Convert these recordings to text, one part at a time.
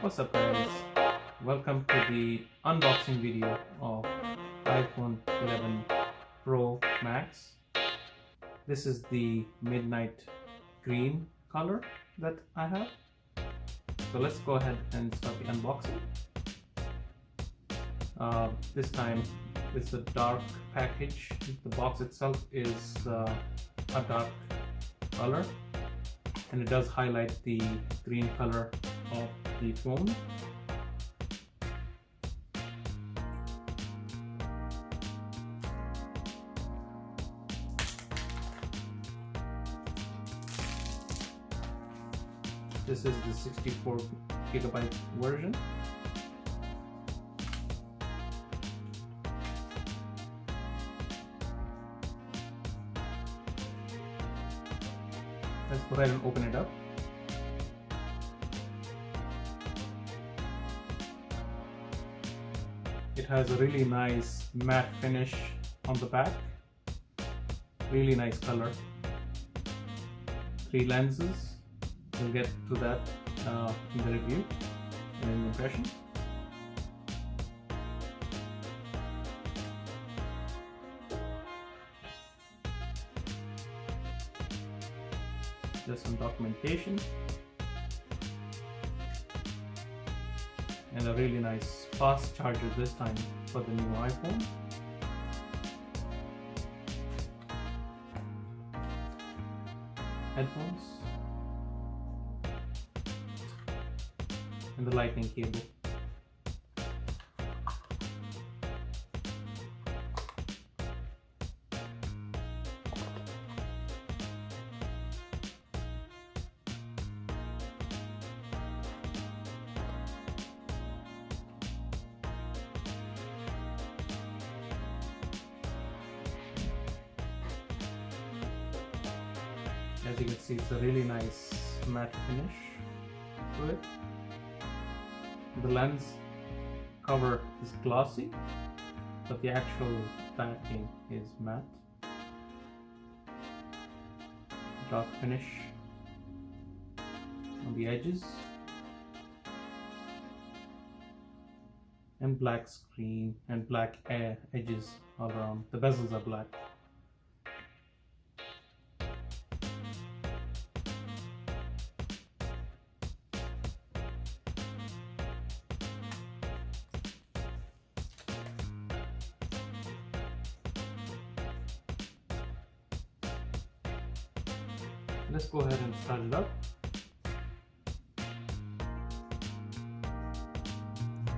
What's up guys, welcome to the unboxing video of iPhone 11 Pro Max. This is the midnight green color that I have. So let's go ahead and start the unboxing. This time it's a dark package. The box itself is a dark color, and it does highlight the green color of the phone. This is the 64GB version. Let's go ahead and open it up. It has a really nice matte finish on the back. Really nice color. 3 lenses. We'll get to that in the review and in the impression. Just some documentation and a really nice fast charger this time for the new iPhone. Headphones and the lightning cable. As you can see, it's a really nice matte finish to it. The lens cover is glossy, but the actual backing is matte. Dark finish on the edges, and black screen and black edges all around. The bezels are black. Let's go ahead and start it up.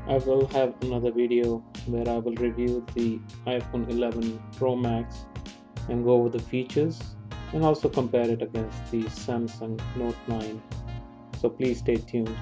I will have another video where I will review the iPhone 11 Pro Max and go over the features and also compare it against the Samsung Note 9. So please stay tuned.